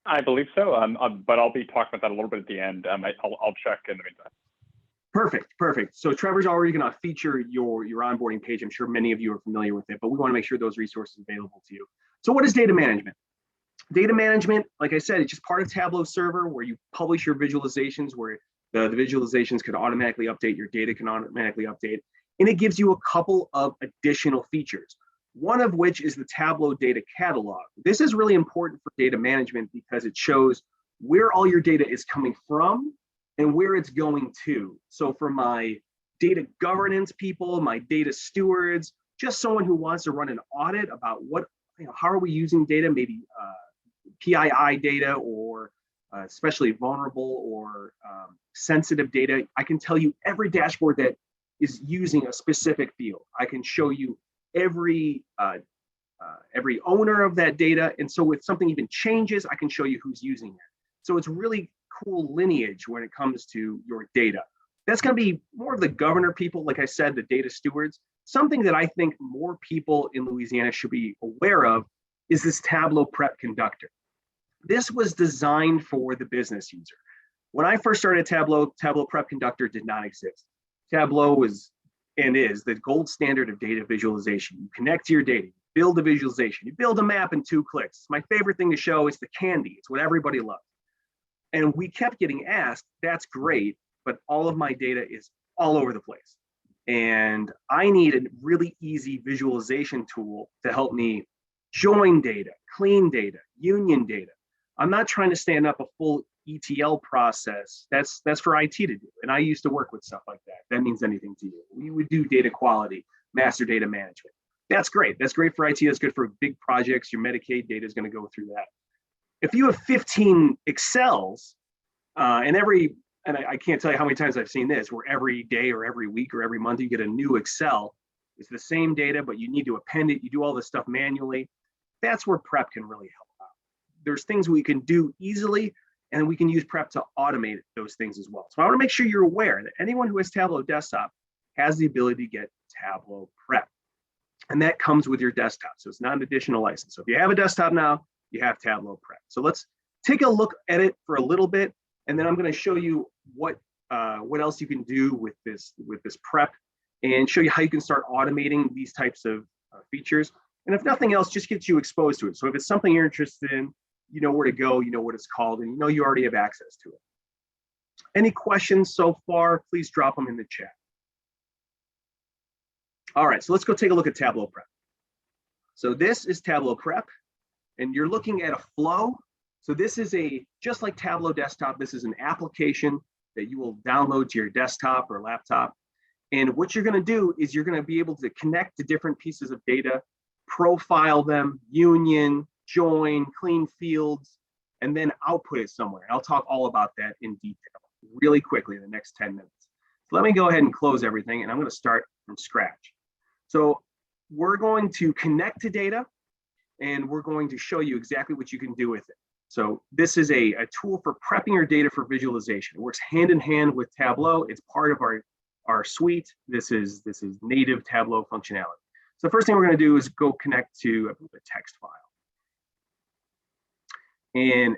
I believe so, but I'll be talking about that a little bit at the end. I'll check in the meantime. Perfect. So Trevor's already going to feature your onboarding page. I'm sure many of you are familiar with it, but we want to make sure those resources are available to you. So what is data management? Data management, like I said, it's just part of Tableau server where you publish your visualizations, where the visualizations can automatically update, your data can automatically update, and it gives you a couple of additional features. One of which is the Tableau data catalog. This is really important for data management because it shows where all your data is coming from and where it's going to. So for my data governance people, my data stewards, just someone who wants to run an audit about how are we using data, maybe PII data or especially vulnerable or sensitive data, I can tell you every dashboard that is using a specific field. I can show you every owner of that data. And so if something even changes, I can show you who's using it. So it's really cool lineage when it comes to your data. That's going to be more of the governor people, like I said, the data stewards. Something that I think more people in Louisiana should be aware of is this TableauPrep Conductor. This was designed for the business user. When I first started Tableau, TableauPrep Conductor did not exist. Tableau was and is the gold standard of data visualization. You connect to your data, you build a visualization, you build a map in 2 clicks. My favorite thing to show is the candy. It's what everybody loves. And we kept getting asked, that's great, but all of my data is all over the place. And I need a really easy visualization tool to help me join data, clean data, union data. I'm not trying to stand up a full ETL process. That's for IT to do. And I used to work with stuff like that. That means anything to you. We would do data quality, master data management. That's great. That's great for IT. That's good for big projects. Your Medicaid data is going to go through that. If you have 15 Excels, and I can't tell you how many times I've seen this, where every day or every week or every month you get a new Excel. It's the same data, but you need to append it. You do all this stuff manually. That's where Prep can really help out. There's things we can do easily, and we can use Prep to automate those things as well. So I want to make sure you're aware that anyone who has Tableau Desktop has the ability to get TableauPrep. And that comes with your desktop. So it's not an additional license. So if you have a desktop now, you have TableauPrep. So let's take a look at it for a little bit, and then I'm going to show you what else you can do with this Prep, and show you how you can start automating these types of features. And if nothing else, just gets you exposed to it. So if it's something you're interested in, you know where to go, you know what it's called, and you know you already have access to it. Any questions so far, please drop them in the chat. All right, so let's go take a look at TableauPrep. So this is TableauPrep, and you're looking at a flow. So this is just like Tableau Desktop, this is an application that you will download to your desktop or laptop. And what you're going to do is you're going to be able to connect to different pieces of data, profile them, union, join, clean fields, and then output it somewhere. I'll talk all about that in detail really quickly in the next 10 minutes. So let me go ahead and close everything, and I'm going to start from scratch. So we're going to connect to data, and we're going to show you exactly what you can do with it. So this is a tool for prepping your data for visualization. It works hand in hand with Tableau. It's part of our suite. This is native Tableau functionality. So the first thing we're going to do is go connect to a text file. And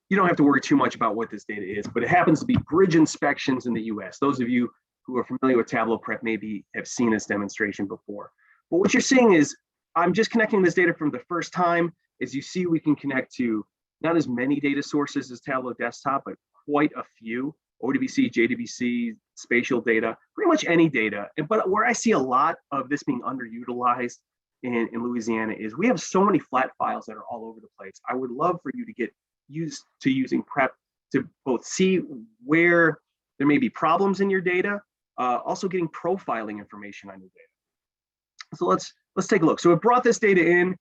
you don't have to worry too much about what this data is, but it happens to be bridge inspections in the US. Those of you who are familiar with TableauPrep maybe have seen this demonstration before. But what you're seeing is I'm just connecting this data from the first time. As you see, we can connect to not as many data sources as Tableau Desktop, but quite a few: ODBC, JDBC, spatial data, pretty much any data. But where I see a lot of this being underutilized in Louisiana is we have so many flat files that are all over the place. I would love for you to get used to using Prep to both see where there may be problems in your data, also getting profiling information on your data. So let's take a look. So it brought this data in,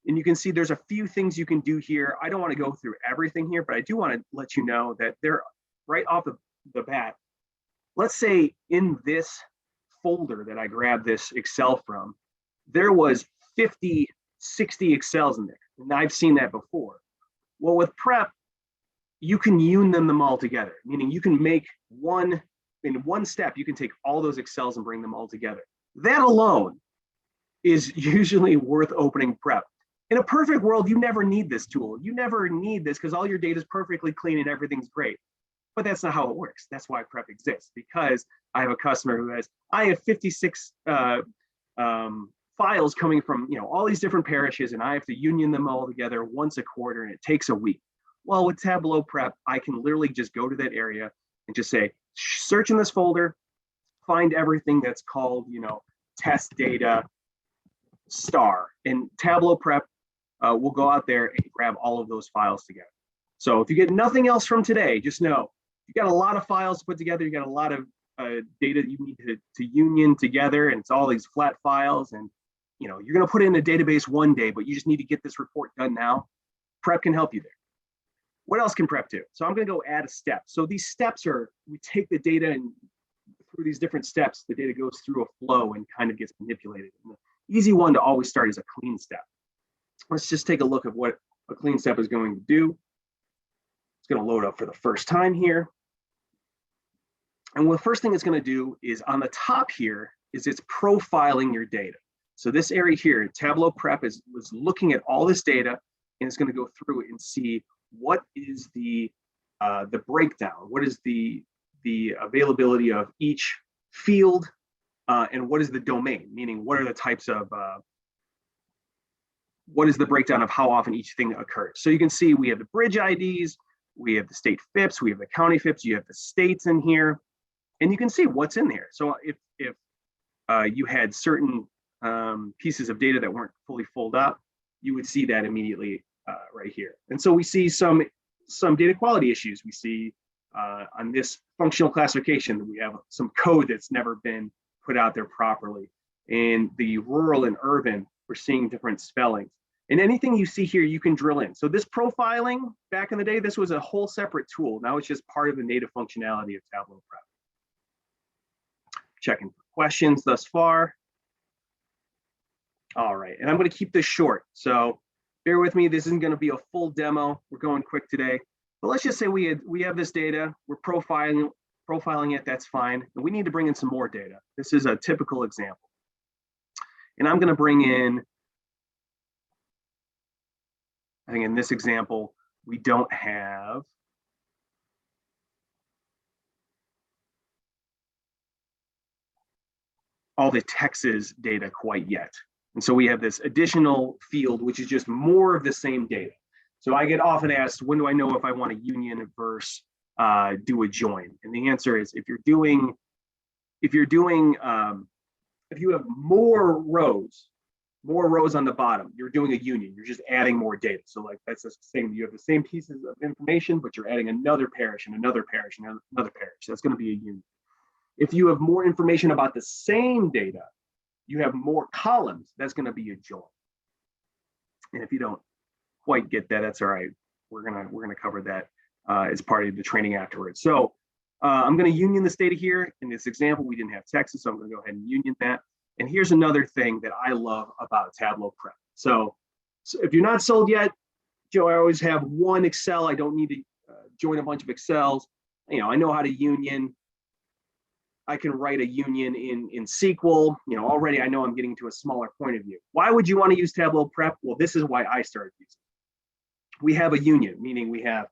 and you can see there's a few things you can do here. I don't want to go through everything here, but I do want to let you know that they're right off the bat. Let's say in this folder that I grabbed this Excel from, there was 50, 60 Excels in there. And I've seen that before. Well, with Prep, you can union them all together, meaning you can make in one step, you can take all those Excels and bring them all together. That alone is usually worth opening Prep. In a perfect world, you never need this tool. You never need this because all your data is perfectly clean and everything's great. But that's not how it works. That's why Prep exists, because I have a customer who I have 56 files coming from all these different parishes, and I have to union them all together once a quarter, and it takes a week. Well, with Tableau Prep, I can literally just go to that area and just say, search in this folder, find everything that's called, test data star, and Tableau Prep will go out there and grab all of those files together. So if you get nothing else from today, just know you got a lot of files to put together. You got a lot of data that you need to union together, and it's all these flat files, and you're going to put it in a database one day, but you just need to get this report done now. Prep can help you there. What else can Prep do? So I'm going to go add a step. So these steps are, we take the data, and through these different steps, the data goes through a flow and kind of gets manipulated. And the easy one to always start is a clean step. Let's just take a look at what a clean step is going to do. It's going to load up for the first time here. And the first thing it's going to do is on the top here is it's profiling your data. So this area here, Tableau Prep was looking at all this data, and it's going to go through and see what is the breakdown, what is the availability of each field, and what is the domain, meaning what are the types of what is the breakdown of how often each thing occurs. So you can see we have the bridge IDs, we have the state FIPS, we have the county FIPS, you have the states in here, and you can see what's in there. So if you had certain pieces of data that weren't fully filled up, you would see that immediately right here. And so we see some data quality issues. We see on this functional classification, we have some code that's never been put out there properly. In the rural and urban, we're seeing different spellings. And anything you see here, you can drill in. So this profiling, back in the day, this was a whole separate tool. Now it's just part of the native functionality of Tableau Prep. Checking for questions thus far. All right, and I'm going to keep this short. So bear with me, this isn't going to be a full demo. We're going quick today. But let's just say we have this data, we're profiling it, that's fine. And we need to bring in some more data. This is a typical example. And I'm going to bring in, I think in this example, we don't have all the Texas data quite yet. And so we have this additional field, which is just more of the same data. So I get often asked, when do I know if I want to union versus do a join? And the answer is if you have more rows on the bottom, you're doing a union, you're just adding more data. So like that's the same, you have the same pieces of information, but you're adding another parish and another parish and another parish. That's going to be a union. If you have more information about the same data, you have more columns, that's going to be a join. And if you don't quite get that, that's all right. We're gonna cover that as part of the training afterwards. So I'm going to union this data here. In this example, we didn't have Texas, so I'm going to go ahead and union that. And here's another thing that I love about Tableau Prep. So if you're not sold yet, Joe, I always have one Excel. I don't need to join a bunch of Excels. You know, I know how to union. I can write a union in SQL. You know, already I know I'm getting to a smaller point of view. Why would you want to use TableauPrep? Well, this is why I started using it. We have a union, meaning we have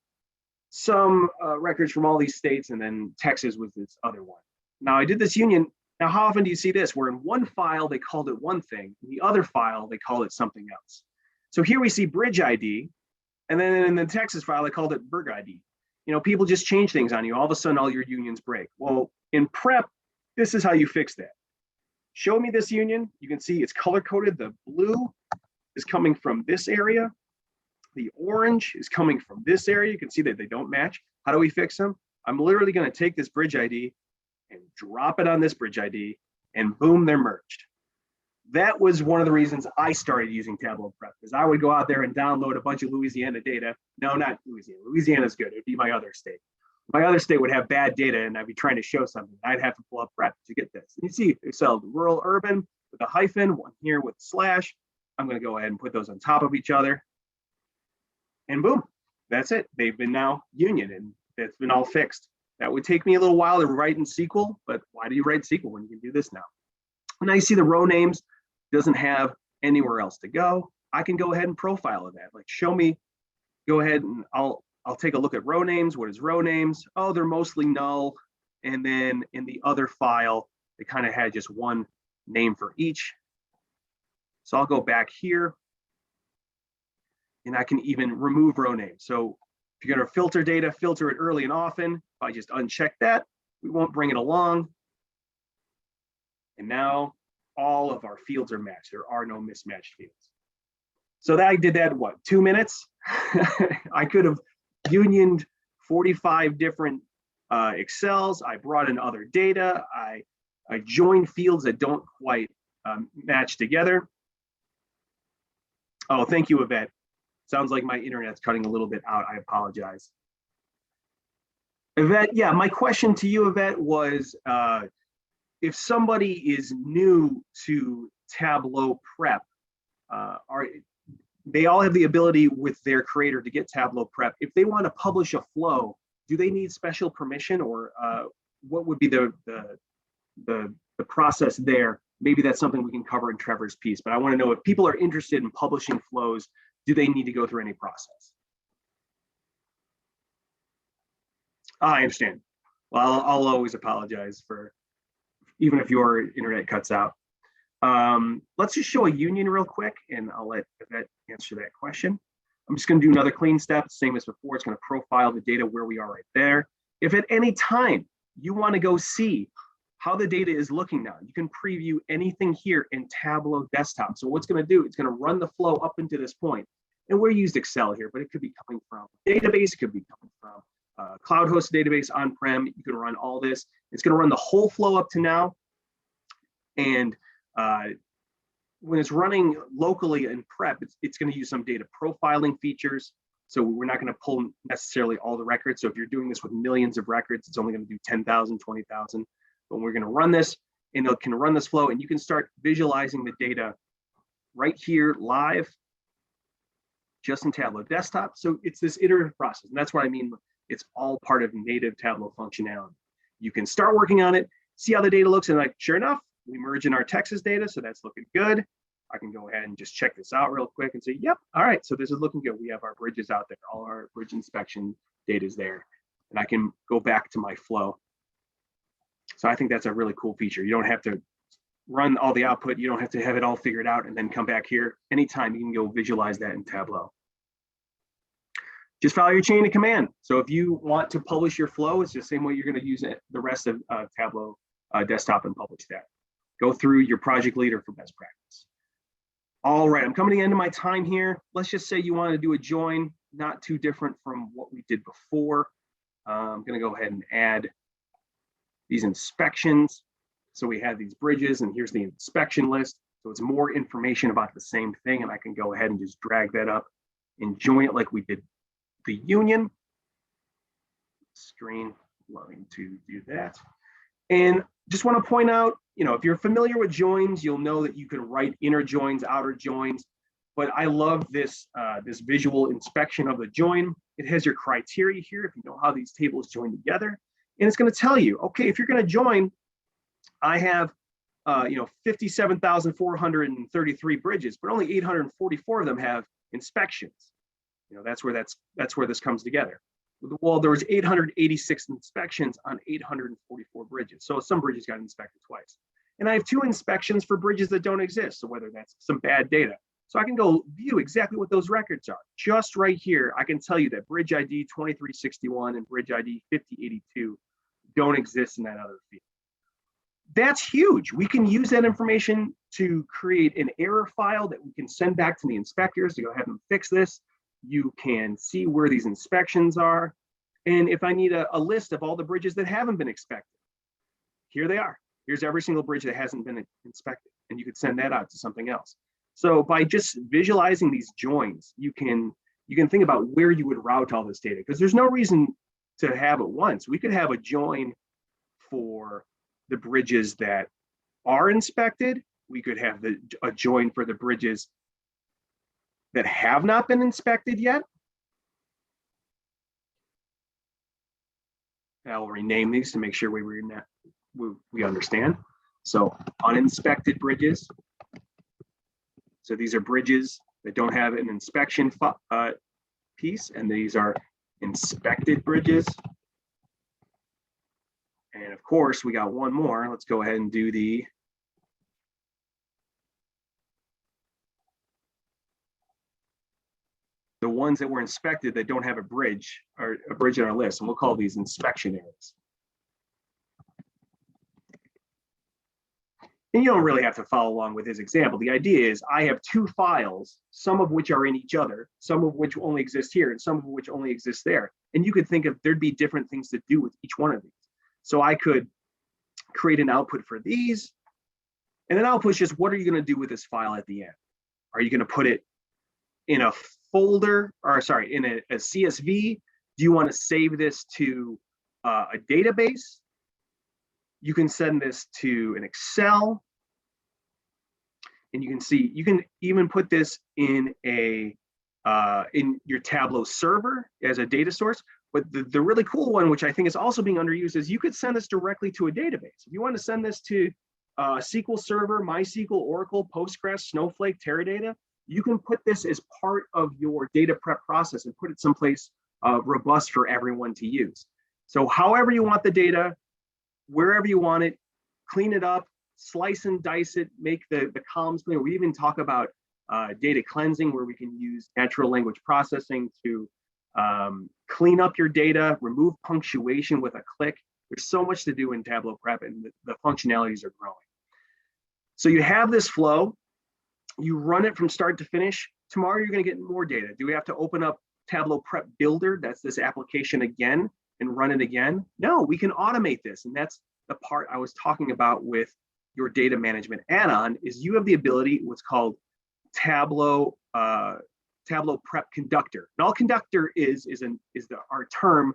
some records from all these states, and then Texas was this other one. Now I did this union. Now, how often do you see this? Where in one file, they called it one thing. In the other file, they call it something else. So here we see bridge ID. And then in the Texas file, they called it Berg ID. You know, people just change things on you. All of a sudden, all your unions break. Well, in prep, this is how you fix that. Show me this union. You can see it's color coded. The blue is coming from this area. The orange is coming from this area. You can see that they don't match. How do we fix them? I'm literally going to take this bridge ID and drop it on this bridge ID, and boom, they're merged. That was one of the reasons I started using TableauPrep, because I would go out there and download a bunch of Louisiana data. No, not Louisiana. Louisiana's good. It would be my other state. My other state would have bad data, and I'd be trying to show something. I'd have to pull up prep to get this. And you see Excel rural, urban with a hyphen, one here with slash. I'm going to go ahead and put those on top of each other. And boom, that's it. They've been now union, and it's been all fixed. That would take me a little while to write in SQL, but why do you write SQL when you can do this now? Now you see the row names doesn't have anywhere else to go. I can go ahead and profile that. Like, show me, go ahead and I'll take a look at row names. What is row names? Oh, they're mostly null. And then in the other file, they kind of had just one name for each. So I'll go back here and I can even remove row names. So if you're going to filter data, filter it early and often. If I just uncheck that, we won't bring it along. And now all of our fields are matched. There are no mismatched fields. So that I did that, what, 2 minutes? I could have unioned 45 different Excels. I brought in other data. I joined fields that don't quite match together. Oh, thank you, Yvette. Sounds like my internet's cutting a little bit out. I apologize. Yvette, yeah, my question to you, Yvette, was if somebody is new to TableauPrep, they all have the ability with their creator to get TableauPrep. If they want to publish a flow, do they need special permission, or what would be the process there? Maybe that's something we can cover in Trevor's piece, but I want to know if people are interested in publishing flows, do they need to go through any process? I understand. Well, I'll always apologize for, even if your internet cuts out. Let's just show a union real quick, and I'll let Yvette answer that question. I'm just going to do another clean step, same as before. It's going to profile the data where we are right there. If at any time you want to go see how the data is looking now, you can preview anything here in Tableau Desktop. So what's going to do, it's going to run the flow up into this point. And we used Excel here, but it could be coming from database, it could be coming from cloud hosted database on-prem. You can run all this. It's going to run the whole flow up to now. And when it's running locally in prep, it's going to use some data profiling features. So we're not going to pull necessarily all the records. So if you're doing this with millions of records, it's only going to do 10,000, 20,000. But we're going to run this, and it can run this flow, and you can start visualizing the data right here live, just in Tableau Desktop. So it's this iterative process, and that's what I mean. It's all part of native Tableau functionality. You can start working on it, see how the data looks, and like, sure enough, we merge in our Texas data, so that's looking good. I can go ahead and just check this out real quick and say, yep, all right, so this is looking good. We have our bridges out there, all our bridge inspection data is there, and I can go back to my flow. So I think that's a really cool feature. You don't have to run all the output. You don't have to have it all figured out and then come back here. Anytime you can go visualize that in Tableau. Just follow your chain of command. So if you want to publish your flow, it's the same way you're going to use it, the rest of Tableau Desktop, and publish that. Go through your project leader for best practice. All right, I'm coming to the end of my time here. Let's just say you want to do a join, not too different from what we did before. I'm going to go ahead and add these inspections. So we have these bridges, and here's the inspection list. So it's more information about the same thing, and I can go ahead and just drag that up and join it like we did the union. Screen allowing to do that. And just want to point out, if you're familiar with joins, you'll know that you can write inner joins, outer joins. but I love this, this visual inspection of the join. It has your criteria here if you know how these tables join together. And it's going to tell you, okay, if you're going to join, I have 57,433 bridges, but only 844 of them have inspections. That's where this comes together. Well, there was 886 inspections on 844 bridges. So some bridges got inspected twice. And I have 2 inspections for bridges that don't exist. So whether that's some bad data. So I can go view exactly what those records are. Just right here, I can tell you that bridge ID 2361 and bridge ID 5082 don't exist in that other field. That's huge. We can use that information to create an error file that we can send back to the inspectors to go have them fix this. You can see where these inspections are. And if I need a list of all the bridges that haven't been inspected, here they are. Here's every single bridge that hasn't been inspected. And you could send that out to something else. So by just visualizing these joins, you can think about where you would route all this data, because there's no reason to have it once. We could have a join for the bridges that are inspected. We could have a join for the bridges that have not been inspected yet. I'll rename these to make sure we understand. So uninspected bridges. So these are bridges that don't have an inspection piece, and these are inspected bridges. And of course, we got one more. Let's go ahead and do the ones that were inspected that don't have a bridge or a bridge on our list, and we'll call these inspection areas. And you don't really have to follow along with his example. The idea is I have 2 files, some of which are in each other, some of which only exist here, and some of which only exist there. And you could think of there'd be different things to do with each one of these. So I could create an output for these, and then output is just, what are you going to do with this file at the end? Are you going to put it in a folder, or sorry, in a CSV? Do you want to save this to a database? You can send this to an Excel. And you can see, you can even put this in in your Tableau server as a data source. But the really cool one, which I think is also being underused, is you could send this directly to a database. If you want to send this to SQL Server, MySQL, Oracle, Postgres, Snowflake, Teradata, you can put this as part of your data prep process and put it someplace robust for everyone to use. So however you want the data, wherever you want it, clean it up, slice and dice it, make the columns clear. We even talk about data cleansing, where we can use natural language processing to clean up your data, remove punctuation with a click. There's so much to do in TableauPrep, and the functionalities are growing. So you have this flow, you run it from start to finish. Tomorrow you're going to get more data. Do we have to open up TableauPrep Builder, that's this application again, and run it again? No, we can automate this. And that's the part I was talking about with your data management add-on, is you have the ability, what's called TableauPrep Conductor. And all Conductor is our term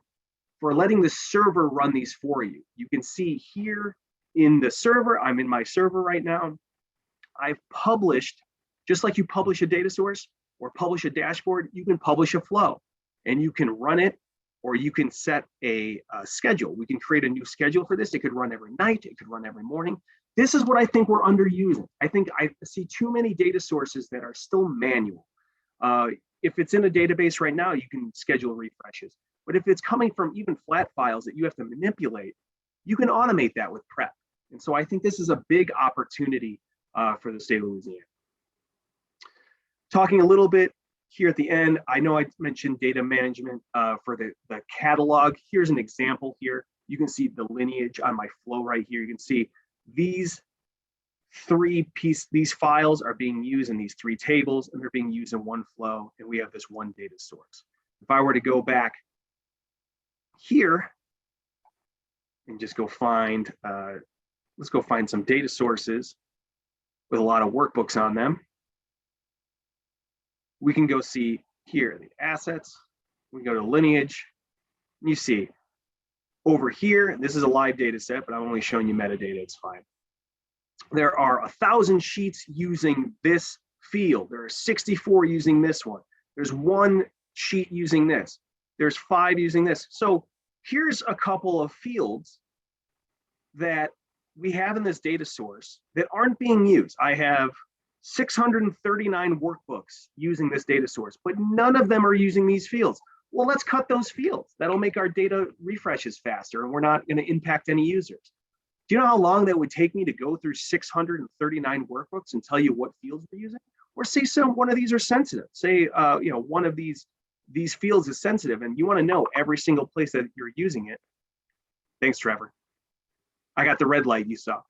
for letting the server run these for you. You can see here in the server, I'm in my server right now. I've published, just like you publish a data source or publish a dashboard, you can publish a flow and you can run it, or you can set a schedule. We can create a new schedule for this. It could run every night, it could run every morning. This is what I think we're underusing. I think I see too many data sources that are still manual. If it's in a database right now, you can schedule refreshes. But if it's coming from even flat files that you have to manipulate, you can automate that with prep. And so I think this is a big opportunity for the state of Louisiana. Talking a little bit here at the end, I know I mentioned data management for the catalog. Here's an example here. You can see the lineage on my flow right here. You can see these these files are being used in these 3 tables, and they're being used in one flow, and we have this one data source. If I were to go back here and just go find, let's go find some data sources with a lot of workbooks on them. We can go see here the assets. We go to lineage. And you see over here, this is a live data set, but I'm only showing you metadata, it's fine. There are 1,000 sheets using this field. There are 64 using this one. There's one sheet using this. There's 5 using this. So here's a couple of fields that we have in this data source that aren't being used. I have 639 workbooks using this data source, but none of them are using these fields. Well, let's cut those fields. That'll make our data refreshes faster, and we're not going to impact any users. Do you know how long that would take me to go through 639 workbooks and tell you what fields we're using? Or say one of these are sensitive. Say one of these fields is sensitive, and you want to know every single place that you're using it. Thanks, Trevor. I got the red light you saw.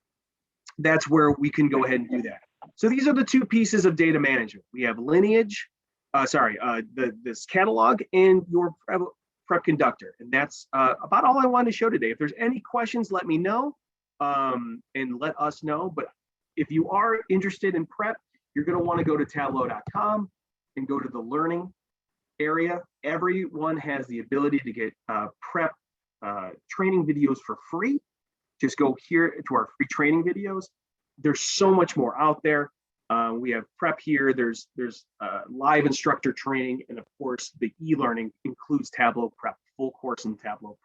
That's where we can go ahead and do that. So these are the 2 pieces of data management. We have lineage, this catalog and your prep conductor. And that's about all I wanted to show today. If there's any questions, let me know and let us know. But if you are interested in prep, you're going to want to go to tableau.com and go to the learning area. Everyone has the ability to get prep training videos for free. Just go here to our free training videos. There's so much more out there. We have prep here. There's live instructor training, and of course, the e-learning includes TableauPrep, full course in TableauPrep.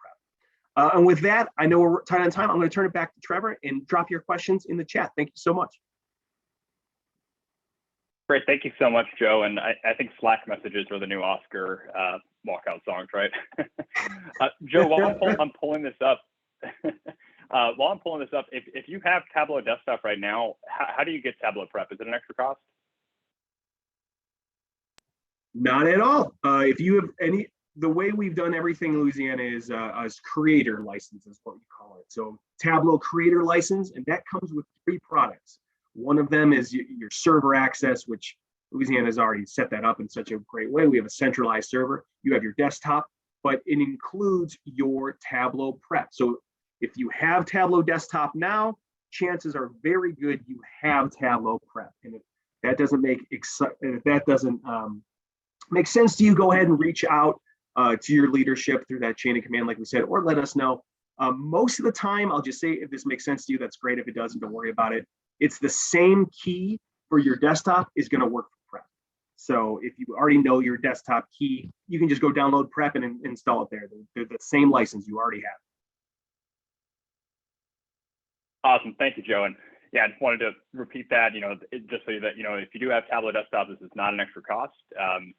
And with that, I know we're tight on time. I'm going to turn it back to Trevor and drop your questions in the chat. Thank you so much. Great, thank you so much, Joe. And I think Slack messages are the new Oscar walkout songs, right? Joe, while I'm pulling this up, if you have Tableau Desktop right now, how do you get TableauPrep? Is it an extra cost? Not at all. If you have any, the way we've done everything in Louisiana is as creator license is what we call it. So Tableau creator license, and that comes with 3 products. One of them is your server access, which Louisiana has already set that up in such a great way. We have a centralized server. You have your desktop, but it includes your Tableau Prep. So if you have Tableau Desktop now, chances are very good you have Tableau Prep. And if that doesn't make sense to you, go ahead and reach out to your leadership through that chain of command, like we said, or let us know. Most of the time, I'll just say, if this makes sense to you, that's great. If it doesn't, don't worry about it. It's the same key for your desktop is going to work for Prep. So if you already know your desktop key, you can just go download Prep and install it there. They're the same license you already have. Awesome, thank you, Joe. And yeah, I just wanted to repeat that, just so that, if you do have Tableau Desktop, this is not an extra cost.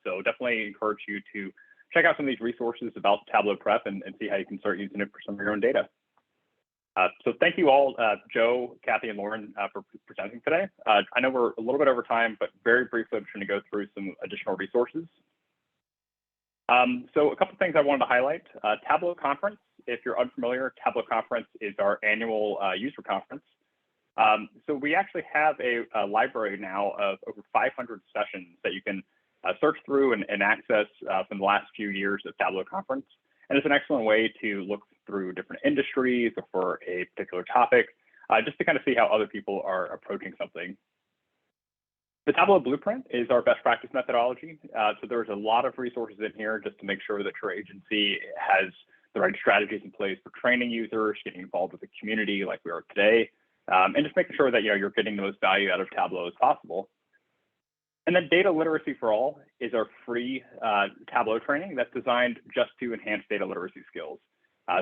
So definitely encourage you to check out some of these resources about Tableau Prep and see how you can start using it for some of your own data. So thank you all, Joe, Kathy, and Lauren, for presenting today. I know we're a little bit over time, but very briefly, I'm just going to go through some additional resources. So a couple of things I wanted to highlight. Tableau Conference, if you're unfamiliar, Tableau Conference is our annual user conference. So we actually have a library now of over 500 sessions that you can search through and access from the last few years of Tableau Conference. And it's an excellent way to look through different industries or for a particular topic, just to kind of see how other people are approaching something. The Tableau Blueprint is our best practice methodology. So there's a lot of resources in here just to make sure that your agency has the right strategies in place for training users, getting involved with the community like we are today, and just making sure that you're getting the most value out of Tableau as possible. And then Data Literacy for All is our free Tableau training that's designed just to enhance data literacy skills.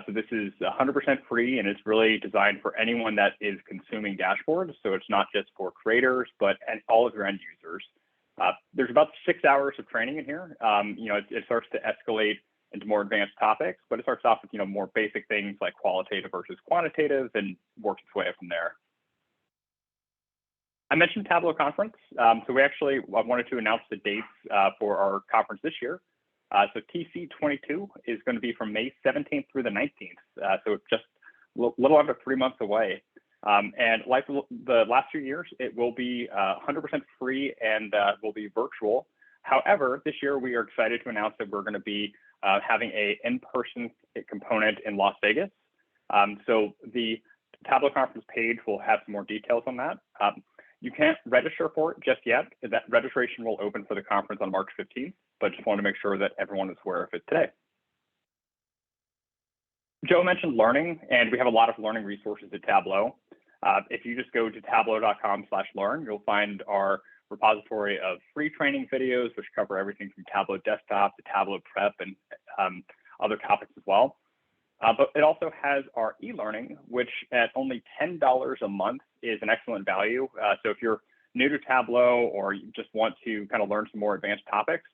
So this is 100% free, and it's really designed for anyone that is consuming dashboards. So it's not just for creators, but all of your end users. There's about 6 hours of training in here. It starts to escalate into more advanced topics, but it starts off with more basic things like qualitative versus quantitative, and works its way up from there. I mentioned Tableau Conference. So we actually wanted to announce the dates for our conference this year. So TC22 is going to be from May 17th through the 19th. So it's just a little under 3 months away. And like the last few years, it will be 100% free and will be virtual. However, this year we are excited to announce that we're going to be having an in-person component in Las Vegas. So the Tableau Conference page will have some more details on that. You can't register for it just yet. That registration will open for the conference on March 15th, but just want to make sure that everyone is aware of it today. Joe mentioned learning, and we have a lot of learning resources at Tableau. If you just go to tableau.com/learn, you'll find our repository of free training videos, which cover everything from Tableau Desktop to TableauPrep and other topics as well. But it also has our e-learning, which at only $10 a month is an excellent value. So if you're new to Tableau or you just want to kind of learn some more advanced topics,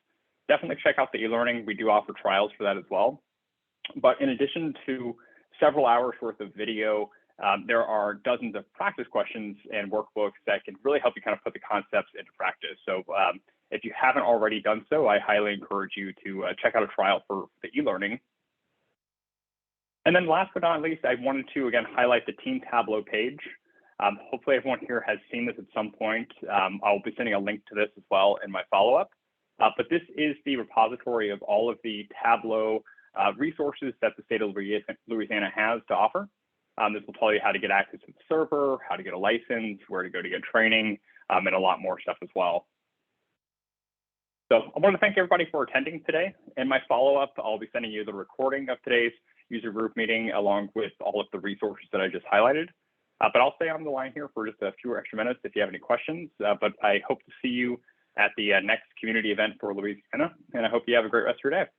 definitely check out the e-learning. We do offer trials for that as well. But in addition to several hours worth of video, there are dozens of practice questions and workbooks that can really help you kind of put the concepts into practice. So if you haven't already done so, I highly encourage you to check out a trial for the e-learning. And then last but not least, I wanted to, again, highlight the Team Tableau page. Hopefully everyone here has seen this at some point. I'll be sending a link to this as well in my follow-up. But this is the repository of all of the Tableau resources that the state of Louisiana has to offer. This will tell you how to get access to the server, how to get a license, where to go to get training, and a lot more stuff as well. So I want to thank everybody for attending today. In my follow-up, I'll be sending you the recording of today's user group meeting along with all of the resources that I just highlighted. But I'll stay on the line here for just a few extra minutes if you have any questions. But I hope to see you at the next community event for Louisiana, and I hope you have a great rest of your day.